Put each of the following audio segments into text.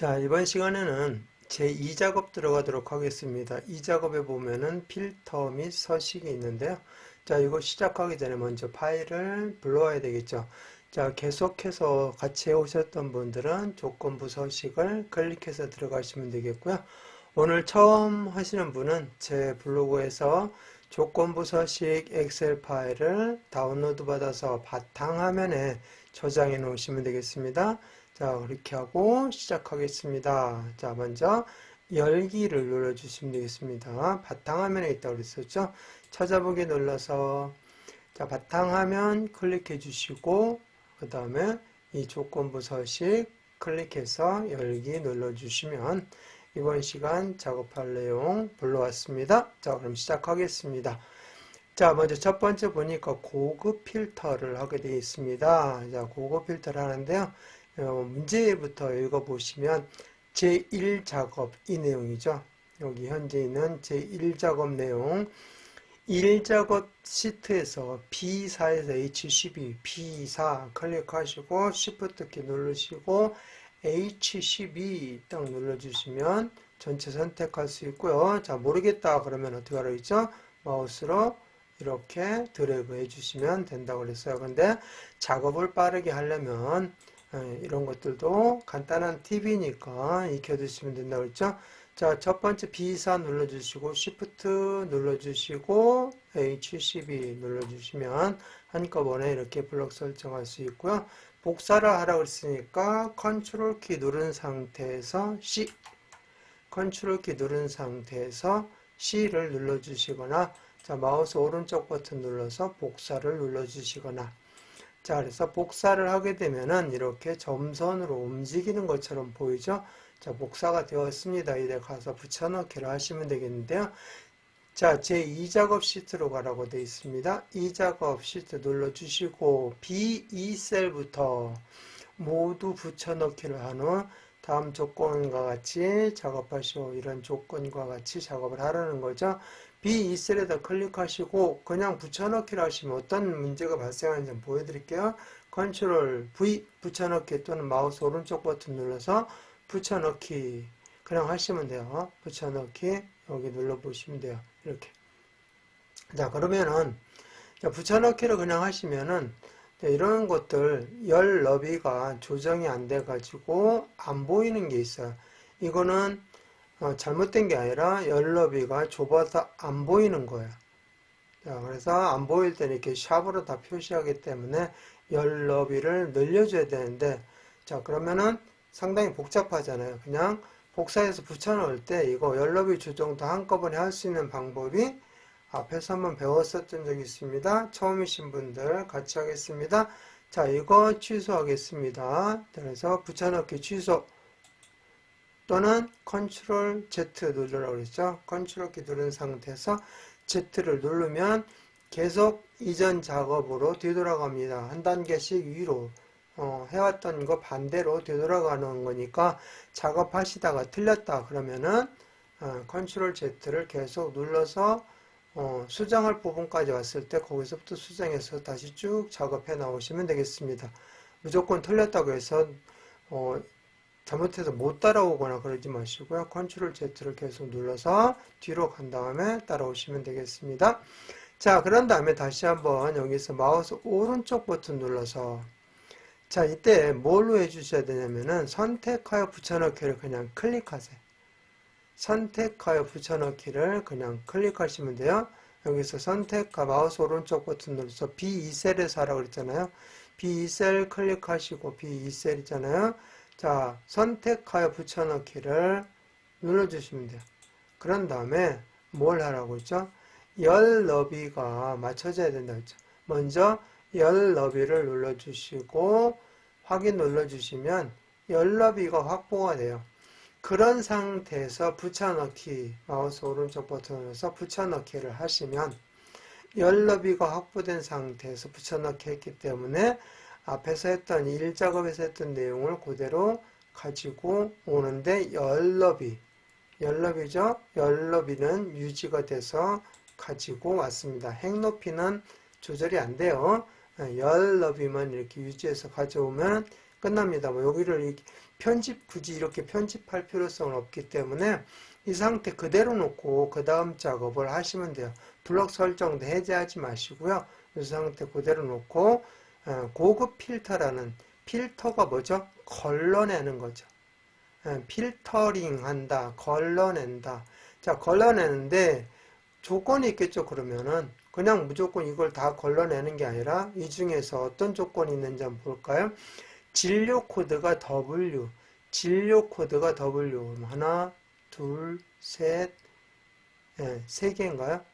자, 이번 시간에는 제2작업 들어가도록 하겠습니다. 이 작업에 보면은 필터 및 서식이 있는데요. 자, 이거 시작하기 전에 먼저 파일을 불러와야 되겠죠. 자, 계속해서 같이 해오셨던 분들은 조건부 서식을 클릭해서 들어가시면 되겠고요. 오늘 처음 하시는 분은 제 블로그에서 조건부 서식 엑셀 파일을 다운로드 받아서 바탕화면에 저장해 놓으시면 되겠습니다. 자, 그렇게 하고 시작하겠습니다. 자, 먼저 열기를 눌러주시면 되겠습니다. 바탕화면에 있다고 그랬었죠? 찾아보기 눌러서 자, 바탕화면 클릭해 주시고 그 다음에 이 조건부 서식 클릭해서 열기 눌러주시면 이번 시간 작업할 내용 불러왔습니다. 자, 그럼 시작하겠습니다. 자, 먼저 첫 번째 보니까 고급 필터를 하게 되어 있습니다. 자, 고급 필터를 하는데요. 문제부터 읽어보시면 제1작업 이 내용이죠. 여기 현재 있는 제1작업 내용 1작업 시트에서 B4에서 H12, B4 클릭하시고 Shift 키 누르시고 H12 딱 눌러주시면 전체 선택할 수 있고요. 자, 모르겠다 그러면 어떻게 하라고 마우스로 이렇게 드래그 해주시면 된다고 그랬어요. 근데 작업을 빠르게 하려면 이런 것들도 간단한 팁이니까 익혀두시면 된다고 그랬죠. 자, 첫 번째 B4 눌러주시고 Shift 눌러주시고 H12 눌러주시면 한꺼번에 이렇게 블록 설정할 수 있고요. 복사를 하라고 했으니까 컨트롤 키 누른 상태에서 C 컨트롤 키 누른 상태에서 C를 눌러주시거나 자, 마우스 오른쪽 버튼 눌러서 복사를 눌러주시거나 자, 그래서 복사를 하게 되면은 이렇게 점선으로 움직이는 것처럼 보이죠? 자, 복사가 되었습니다. 이제 가서 붙여넣기를 하시면 되겠는데요. 자, 제2작업 시트로 가라고 되어 있습니다. 2작업 시트 눌러주시고 B2셀부터 모두 붙여넣기를 한 후 다음 조건과 같이 작업하시오. 이런 조건과 같이 작업을 하라는 거죠. B2셀에다 클릭하시고 그냥 붙여넣기를 하시면 어떤 문제가 발생하는지 보여드릴게요. 컨트롤 V 붙여넣기 또는 마우스 오른쪽 버튼 눌러서 붙여넣기 그냥 하시면 돼요. 붙여넣기 여기 눌러보시면 돼요. 이렇게. 자, 그러면은 자, 붙여넣기를 그냥 하시면은 이런 것들 열 너비가 조정이 안 돼 가지고 안 보이는 게 있어요. 이거는 잘못된 게 아니라 열 너비가 좁아서 안 보이는 거예요. 자, 그래서 안 보일 때는 이렇게 샵으로 다 표시하기 때문에 열 너비를 늘려줘야 되는데 자, 그러면은 상당히 복잡하잖아요. 그냥 복사해서 붙여넣을 때 이거 열 너비 조정도 한꺼번에 할 수 있는 방법이 앞에서 한번 배웠었던 적이 있습니다. 처음이신 분들 같이 하겠습니다. 자, 이거 취소하겠습니다. 그래서 붙여넣기 취소 또는 컨트롤 Z 누르라고 그랬죠. 컨트롤 키 누른 상태에서 Z를 누르면 계속 이전 작업으로 뒤돌아갑니다. 한 단계씩 위로 해왔던 거 반대로 되돌아가는 거니까 작업하시다가 틀렸다 그러면은 컨트롤 Z를 계속 눌러서 수정할 부분까지 왔을 때 거기서부터 수정해서 다시 쭉 작업해 나오시면 되겠습니다. 무조건 틀렸다고 해서 잘못해서 못 따라오거나 그러지 마시고요. 컨트롤 Z를 계속 눌러서 뒤로 간 다음에 따라오시면 되겠습니다. 자, 그런 다음에 다시 한번 여기서 마우스 오른쪽 버튼 눌러서 자, 이때 뭘로 해주셔야 되냐면은 선택하여 붙여넣기를 그냥 클릭하세요. 선택하여 붙여넣기를 그냥 클릭하시면 돼요. 여기서 선택과 마우스 오른쪽 버튼 눌러서 B2셀에서 하라고 그랬잖아요. B2셀 클릭하시고 B2셀 있잖아요. 자, 선택하여 붙여넣기를 눌러주시면 돼요. 그런 다음에 뭘 하라고 했죠? 열 너비가 맞춰져야 된다고 했죠. 먼저 열 너비를 눌러주시고 확인 눌러주시면 열 너비가 확보가 돼요. 그런 상태에서 붙여넣기 마우스 오른쪽 버튼을 눌러서 붙여넣기를 하시면 열 너비가 확보된 상태에서 붙여넣기 했기 때문에 앞에서 했던 1작업에서 했던 내용을 그대로 가지고 오는데 열 너비죠? 열 너비는 유지가 돼서 가지고 왔습니다. 행 높이는 조절이 안 돼요. 열 너비만 이렇게 유지해서 가져오면 끝납니다. 뭐 여기를 굳이 이렇게 편집할 필요성은 없기 때문에 이 상태 그대로 놓고 그 다음 작업을 하시면 돼요. 블록 설정도 해제하지 마시고요. 이 상태 그대로 놓고 고급 필터라는 필터가 뭐죠? 걸러내는 거죠. 필터링 한다, 걸러낸다. 자, 걸러내는데 조건이 있겠죠. 그러면은 그냥 무조건 이걸 다 걸러내는 게 아니라 이 중에서 어떤 조건이 있는지 한번 볼까요? 진료 코드가 W, 진료 코드가 W. 하나, 둘, 셋, 세 개인가요?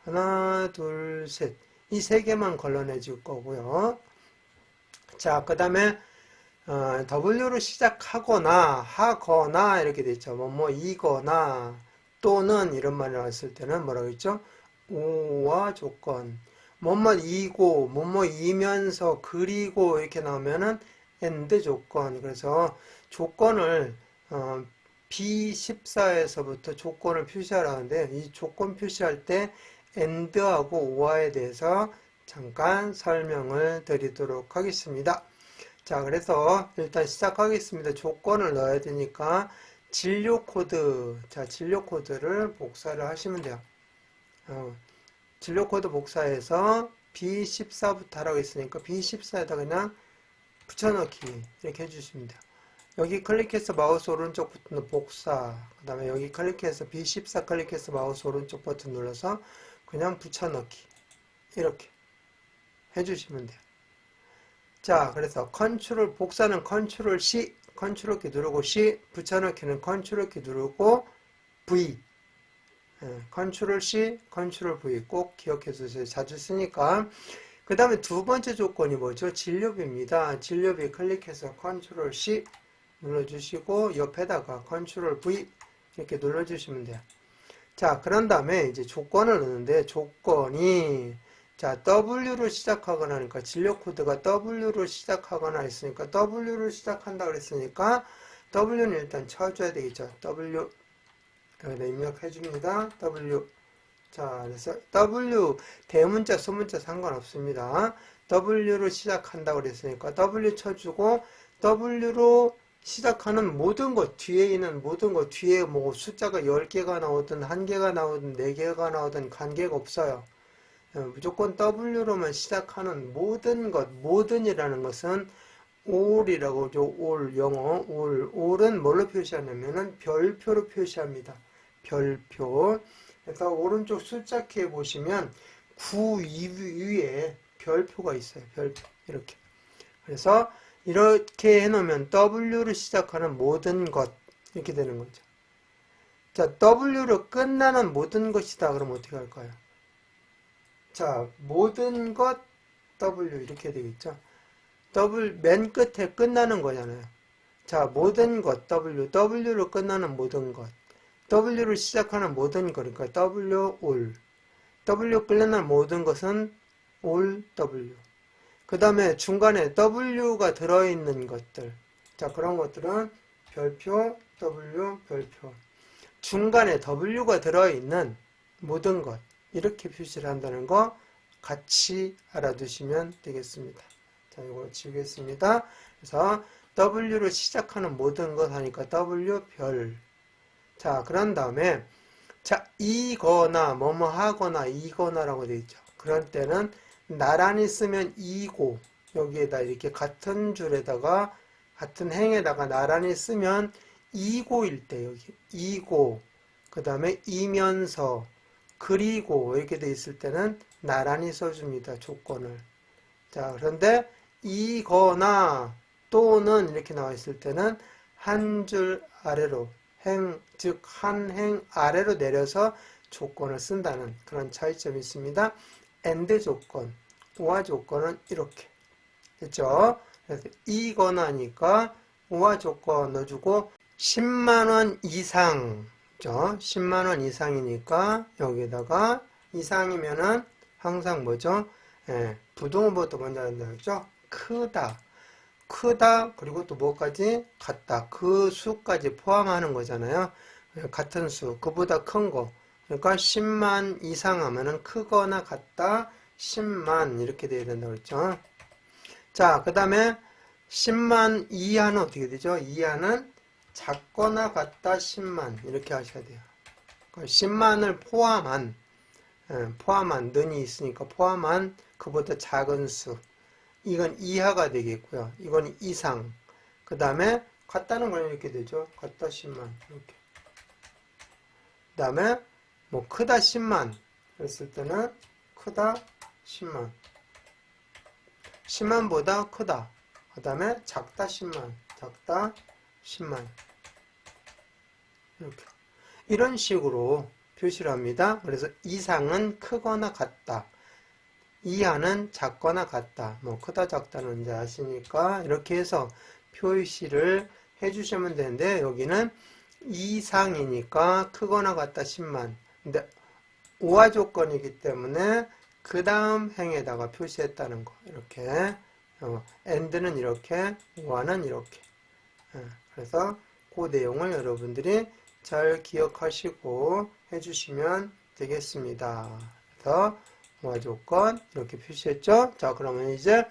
하나, 둘, 셋. 이 세 개만 걸러내 줄 거고요. 자, 그 다음에 W로 시작하거나 하거나 이렇게 돼 있죠. 이거나 또는 이런 말이 나왔을 때는 뭐라고 했죠? 오와 조건. 이고 이면서 그리고 이렇게 나오면은 and 조건. 그래서 조건을 B14에서부터 조건을 표시하라는데 이 조건 표시할 때 and하고 or에 대해서 잠깐 설명을 드리도록 하겠습니다. 자, 그래서 일단 시작하겠습니다. 조건을 넣어야 되니까 진료 코드, 자, 진료 코드를 복사를 하시면 돼요. 진료 코드 복사해서 B14부터 하라고 했으니까 B14에다 그냥 붙여넣기 이렇게 해주시면 돼요. 여기 클릭해서 마우스 오른쪽 버튼 복사, 그 다음에 여기 클릭해서 B14 클릭해서 마우스 오른쪽 버튼 눌러서 그냥 붙여넣기 이렇게 해주시면 돼요. 자, 그래서 복사는 컨트롤 C, 컨트롤 키 누르고 C, 붙여넣기는 컨트롤 키 누르고 V. 컨트롤 C, 컨트롤 V 꼭 기억해 주세요. 자주 쓰니까. 그 다음에 두 번째 조건이 뭐죠? 진료비입니다. 진료비 클릭해서 컨트롤 C 눌러주시고 옆에다가 컨트롤 V 이렇게 눌러주시면 돼요. 자, 그런 다음에 이제 조건을 넣는데 조건이 자, W로 시작하거나 하니까 진료 코드가 W로 시작하거나 했으니까 W로 시작한다 그랬으니까 W는 일단 쳐줘야 되겠죠. W 여기다 입력해 줍니다. W. 자, 그래서 W 대문자 소문자 상관없습니다. W로 시작한다 그랬으니까 W 쳐주고 W로 시작하는 모든 것, 뒤에 있는 모든 것, 뒤에 뭐 숫자가 10개가 나오든 1개가 나오든 4개가 나오든 관계가 없어요. 무조건 W로만 시작하는 모든 것, 모든이라는 것은 all이라고 하죠. all, 영어 all은 뭘로 표시하냐면은 별표로 표시합니다. 별표. 그래서 오른쪽 숫자 키에 보시면 9 위에 별표가 있어요. 별표 이렇게. 그래서 이렇게 해놓으면 W로 시작하는 모든 것 이렇게 되는 거죠. 자, W로 끝나는 모든 것이다. 그럼 어떻게 할까요? 자, 모든 것 W 이렇게 되겠죠. 맨 끝에 끝나는 거잖아요. 자, 모든 것 W, W로 끝나는 모든 것, W로 시작하는 모든 것, 그러니까 W all, W 끝나는 모든 것은 all W. 그 다음에 중간에 W가 들어있는 것들, 자, 그런 것들은 별표 W 별표. 중간에 W가 들어있는 모든 것 이렇게 표시를 한다는 거 같이 알아두시면 되겠습니다. 자, 이거 지우겠습니다. 그래서 W로 시작하는 모든 것 하니까 W 별. 자, 그런 다음에 자, 이거나 뭐뭐 하거나 이거나라고 되어 있죠. 그럴 때는 나란히 쓰면 이고 여기에다 이렇게 같은 줄에다가 같은 행에다가 나란히 쓰면 이고일 때 여기 이고 그 다음에 이면서 그리고 이렇게 돼 있을 때는 나란히 써줍니다. 조건을. 자, 그런데 이거나 또는 이렇게 나와 있을 때는 한 줄 아래로 즉 한 행 아래로 내려서 조건을 쓴다는 그런 차이점이 있습니다. and 조건, or 조건은 이렇게 됐죠? 그래서 이거나니까 or 조건 넣어주고 10만원 이상, 그죠? 10만원 이상이니까 여기다가 이상이면은 항상 뭐죠? 부동어부터 먼저 한다 그랬죠? 크다, 그리고 또 뭐까지? 같다. 그 수까지 포함하는 거잖아요. 같은 수, 그보다 큰 거. 그러니까 10만 이상 하면은 크거나 같다, 10만 이렇게 돼야 된다고 그랬죠. 자, 그 다음에 10만 이하는 어떻게 되죠? 이하는 작거나 같다 10만 이렇게 하셔야 돼요. 10만을 포함한 는이 있으니까 포함한 그보다 작은 수, 이건 이하가 되겠고요. 이건 이상. 그 다음에 같다는 건 이렇게 되죠. 같다 10만 이렇게. 그 다음에 뭐 크다 10만 그랬을 때는 크다 10만 10만보다 크다. 그 다음에 작다 10만 작다 10만 이렇게 이런 식으로 표시를 합니다. 그래서 이상은 크거나 같다. 이하는 작거나 같다. 뭐 크다 작다는 이제 아시니까 이렇게 해서 표시를 해주시면 되는데 여기는 이상이니까 크거나 같다 10만. 근데 우화 조건이기 때문에 그 다음 행에다가 표시했다는 거. 이렇게 and는 이렇게 우화는 이렇게. 그래서 그 내용을 여러분들이 잘 기억하시고 해주시면 되겠습니다. 그래서 우화 조건 이렇게 표시했죠. 자, 그러면 이제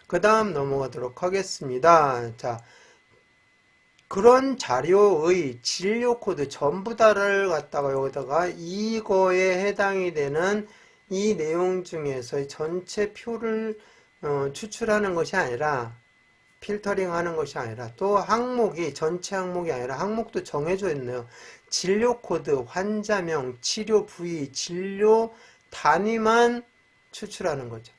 그 다음 넘어가도록 하겠습니다. 자, 그런 자료의 진료 코드 전부 다를 갖다가 여기다가 이거에 해당이 되는 이 내용 중에서 전체 표를 추출하는 것이 아니라 필터링 하는 것이 아니라 또 항목이 전체 항목이 아니라 항목도 정해져 있네요. 진료 코드, 환자명, 치료 부위, 진료 단위만 추출하는 거죠.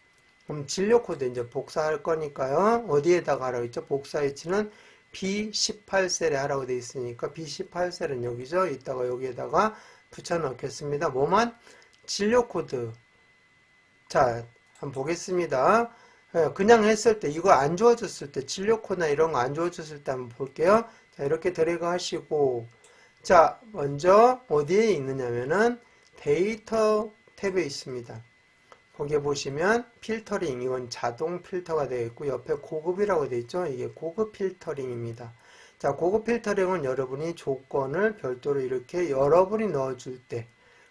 그럼 진료 코드 이제 복사할 거니까요. 어디에다가 하라고 했죠? 복사 위치는 B18셀에 하라고 되어 있으니까 B18셀은 여기죠. 이따가 여기에다가 붙여 넣겠습니다. 뭐만? 진료 코드. 자, 한번 보겠습니다. 그냥 했을 때, 이거 안 주어졌을 때, 진료 코드나 이런 거 안 주어졌을 때 한번 볼게요. 자, 이렇게 드래그 하시고, 자, 먼저 어디에 있느냐면은 데이터 탭에 있습니다. 거기에 보시면 필터링, 이건 자동 필터가 되어 있고 옆에 고급이라고 되어 있죠. 이게 고급 필터링입니다. 자, 고급 필터링은 여러분이 조건을 별도로 이렇게 여러분이 넣어줄 때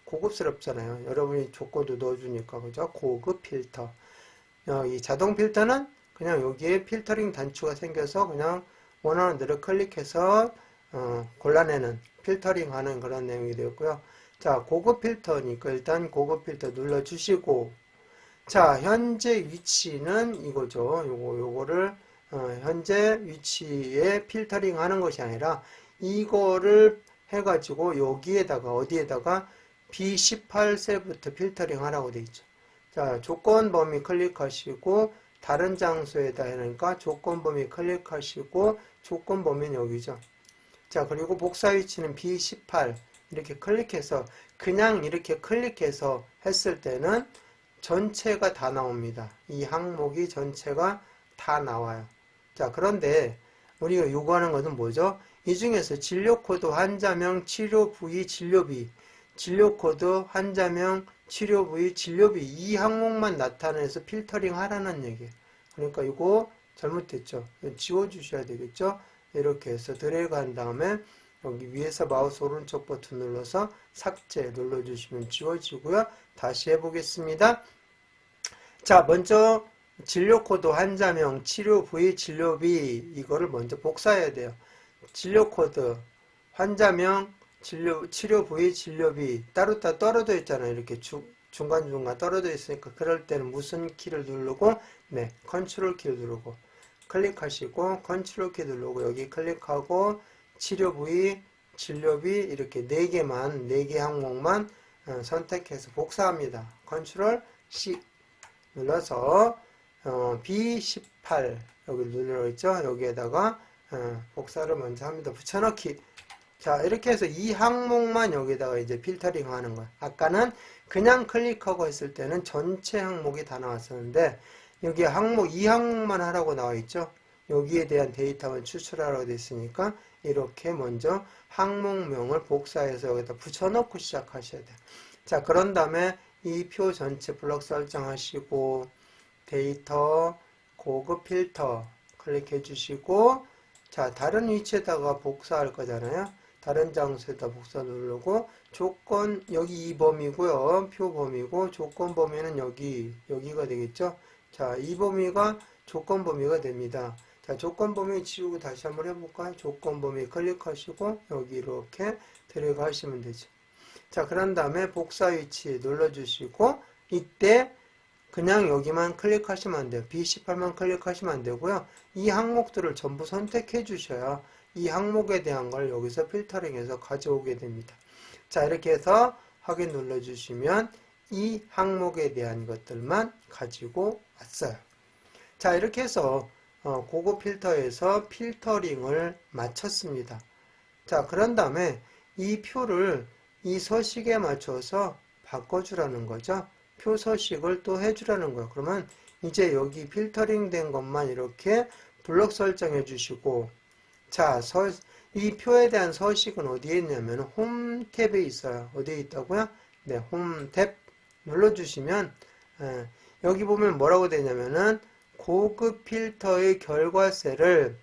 고급스럽잖아요. 여러분이 조건도 넣어주니까 그죠? 고급 필터. 이 자동 필터는 그냥 여기에 필터링 단추가 생겨서 그냥 원하는 대로 클릭해서 골라내는 필터링 하는 그런 내용이 되었고요. 자, 고급 필터니까 일단 고급 필터 눌러주시고, 자, 현재 위치는 이거죠. 요거를 현재 위치에 필터링 하는 것이 아니라 이거를 해가지고 여기에다가 어디에다가 B18셀부터 필터링 하라고 되어 있죠. 자, 조건 범위 클릭하시고 다른 장소에다 하니까 조건 범위 클릭하시고 조건 범위는 여기죠. 자, 그리고 복사 위치는 B18 이렇게 클릭해서 그냥 이렇게 클릭해서 했을 때는 전체가 다 나옵니다. 이 항목이 전체가 다 나와요. 자, 그런데 우리가 요구하는 것은 뭐죠? 이 중에서 진료 코드, 환자명, 치료 부위, 진료비, 진료 코드, 환자명, 치료 부위, 진료비 이 항목만 나타내서 필터링 하라는 얘기예요. 그러니까 이거 잘못됐죠. 지워주셔야 되겠죠. 이렇게 해서 드래그 한 다음에 여기 위에서 마우스 오른쪽 버튼 눌러서 삭제 눌러주시면 지워지고요. 다시 해보겠습니다. 자, 먼저 진료 코드, 환자명, 치료 부위, 진료비 이거를 먼저 복사해야 돼요. 진료 코드, 환자명, 치료 부위, 진료비 따로 떨어져 있잖아요. 이렇게 중간중간 떨어져 있으니까 그럴 때는 무슨 키를 누르고 네, 컨트롤 키를 누르고 클릭하시고 컨트롤 키 누르고 여기 클릭하고 치료 부위, 진료비 이렇게 4개 항목만 선택해서 복사합니다. 컨트롤 C 눌러서 B18 여기 눌러있죠. 여기에다가 복사를 먼저 합니다. 붙여넣기. 자, 이렇게 해서 이 항목만 여기다가 이제 필터링 하는 거예요. 아까는 그냥 클릭하고 했을 때는 전체 항목이 다 나왔었는데 여기 이 항목만 하라고 나와 있죠. 여기에 대한 데이터만 추출하라고 되어 있으니까 이렇게 먼저 항목명을 복사해서 여기다 붙여넣고 시작하셔야 돼요. 자, 그런 다음에 이 표 전체 블럭 설정하시고 데이터 고급 필터 클릭해 주시고 자, 다른 위치에다가 복사할 거잖아요. 다른 장소에다 복사 누르고 조건 여기 이 범위고요. 표 범위고 조건 범위는 여기가 되겠죠. 자, 이 범위가 조건 범위가 됩니다. 자, 조건 범위 지우고 다시 한번 해볼까요? 조건 범위 클릭하시고 여기 이렇게 들어가시면 되죠. 자, 그런 다음에 복사 위치 눌러주시고 이때 그냥 여기만 클릭하시면 안 돼요. B18만 클릭하시면 안 되고요. 이 항목들을 전부 선택해 주셔야 이 항목에 대한 걸 여기서 필터링해서 가져오게 됩니다. 자, 이렇게 해서 확인 눌러주시면 이 항목에 대한 것들만 가지고 왔어요. 자, 이렇게 해서 고급 필터에서 필터링을 마쳤습니다. 자, 그런 다음에 이 표를 이 서식에 맞춰서 바꿔주라는 거죠. 표 서식을 또 해주라는 거예요. 그러면 이제 여기 필터링 된 것만 이렇게 블록 설정해 주시고, 자, 이 표에 대한 서식은 어디에 있냐면 홈 탭에 있어요. 어디에 있다고요? 네, 홈 탭 눌러주시면 여기 보면 뭐라고 되냐면은 고급 필터의 결과셀을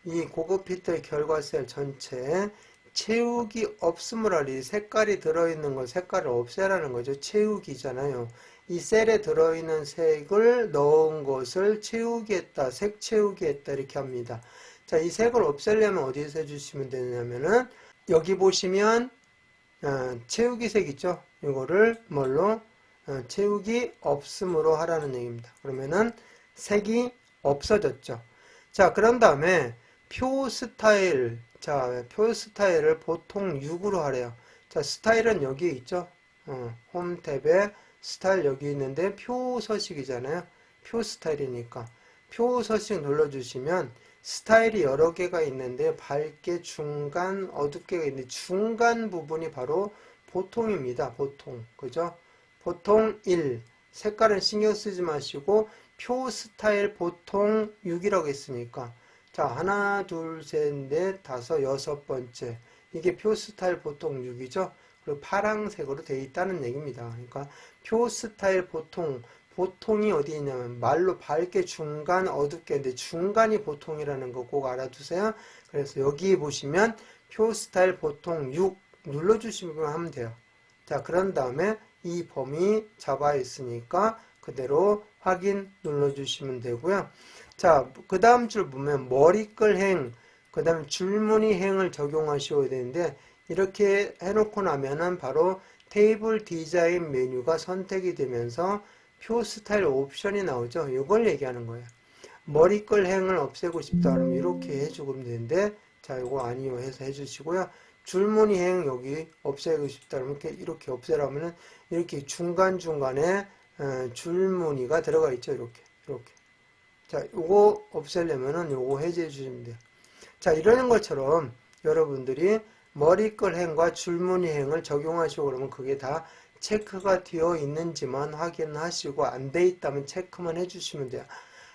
이 고급 필터의 결과셀 전체 채우기 없음을 하리. 색깔이 들어있는 걸 색깔을 없애라는 거죠. 채우기잖아요. 이 셀에 들어있는 색을 넣은 것을 채우기 했다. 색 채우기 했다. 이렇게 합니다. 자, 이 색을 없애려면 어디에서 해주시면 되냐면은 여기 보시면 채우기 색 있죠. 이거를 뭘로 채우기 없음으로 하라는 얘기입니다. 그러면은 색이 없어졌죠. 자, 그런 다음에 표 스타일. 자, 표 스타일을 보통 6으로 하래요. 자, 스타일은 여기 있죠. 홈 탭에 스타일 여기 있는데 표 서식이잖아요. 표 스타일이니까. 표 서식 눌러주시면 스타일이 여러 개가 있는데 밝게, 중간, 어둡게가 있는데 중간 부분이 바로 보통입니다. 보통. 그죠? 보통 1. 색깔은 신경 쓰지 마시고 표 스타일 보통 6이라고 했으니까 자, 하나, 둘, 셋, 넷, 다섯, 여섯 번째. 이게 표 스타일 보통 6이죠? 그리고 파란색으로 되어 있다는 얘기입니다. 그러니까 표 스타일 보통이 어디 있냐면 말로 밝게, 중간, 어둡게인데 중간이 보통이라는 거 꼭 알아두세요. 그래서 여기 보시면 표 스타일 보통 6 눌러주시면 하면 돼요. 자, 그런 다음에 이 범위 잡아 있으니까 그대로 확인 눌러주시면 되고요. 자, 그 다음 줄 보면 머리끌 행, 그 다음에 줄무늬 행을 적용하셔야 되는데 이렇게 해놓고 나면은 바로 테이블 디자인 메뉴가 선택이 되면서 표 스타일 옵션이 나오죠. 이걸 얘기하는 거예요. 머리끌 행을 없애고 싶다 그러면 이렇게 해주면 되는데 자, 이거 아니요 해서 해주시고요. 줄무늬 행 여기 없애고 싶다 그러면 이렇게 없애라면은 이렇게 중간중간에 줄무늬가 들어가 있죠. 이렇게. 자, 요거 없애려면은 요거 해제해 주시면 돼요. 자, 이러는 것처럼 여러분들이 머리끌 행과 줄무늬 행을 적용하시고 그러면 그게 다 체크가 되어 있는지만 확인하시고 안 돼 있다면 체크만 해주시면 돼요.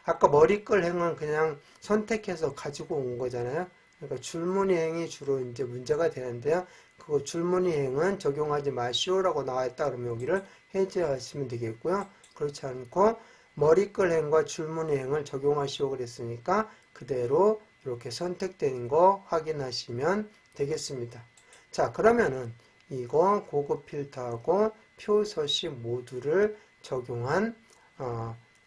아까 머리끌 행은 그냥 선택해서 가지고 온 거잖아요. 그러니까 줄무늬 행이 주로 이제 문제가 되는데요. 그거 줄무늬 행은 적용하지 마시오라고 나와 있다 그러면 여기를 해제하시면 되겠고요. 그렇지 않고 머리끌 행과 줄무늬 행을 적용하시오 그랬으니까 그대로 이렇게 선택된 거 확인하시면 되겠습니다. 자, 그러면은 이거 고급 필터하고 표 서식 모두를 적용한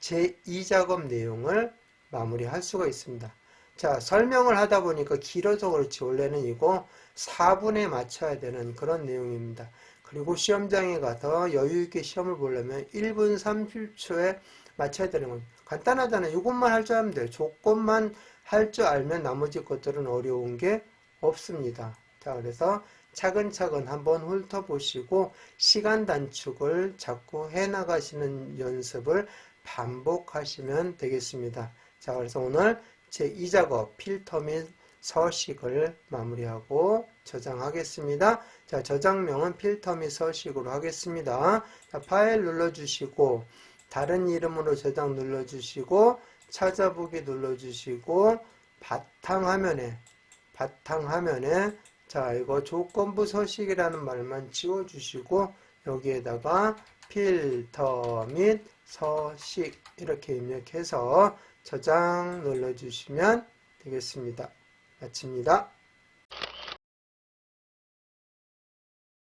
제2작업 내용을 마무리할 수가 있습니다. 자, 설명을 하다 보니까 길어서 그렇지 원래는 이거 4분에 맞춰야 되는 그런 내용입니다. 그리고 시험장에 가서 여유있게 시험을 보려면 1분 30초에 맞춰야 되는 겁니다. 간단하잖아요. 이것만 할 줄 알면 돼요. 조건만 할 줄 알면 나머지 것들은 어려운 게 없습니다. 자, 그래서 차근차근 한번 훑어보시고 시간 단축을 자꾸 해나가시는 연습을 반복하시면 되겠습니다. 자, 그래서 오늘 제2작업 필터 및 서식을 마무리하고 저장하겠습니다. 자, 저장명은 필터 및 서식으로 하겠습니다. 자, 파일 눌러주시고 다른 이름으로 저장 눌러주시고 찾아보기 눌러주시고 바탕화면에 자, 이거 조건부 서식이라는 말만 지워주시고 여기에다가 필터 및 서식 이렇게 입력해서 저장 눌러주시면 되겠습니다. 마칩니다.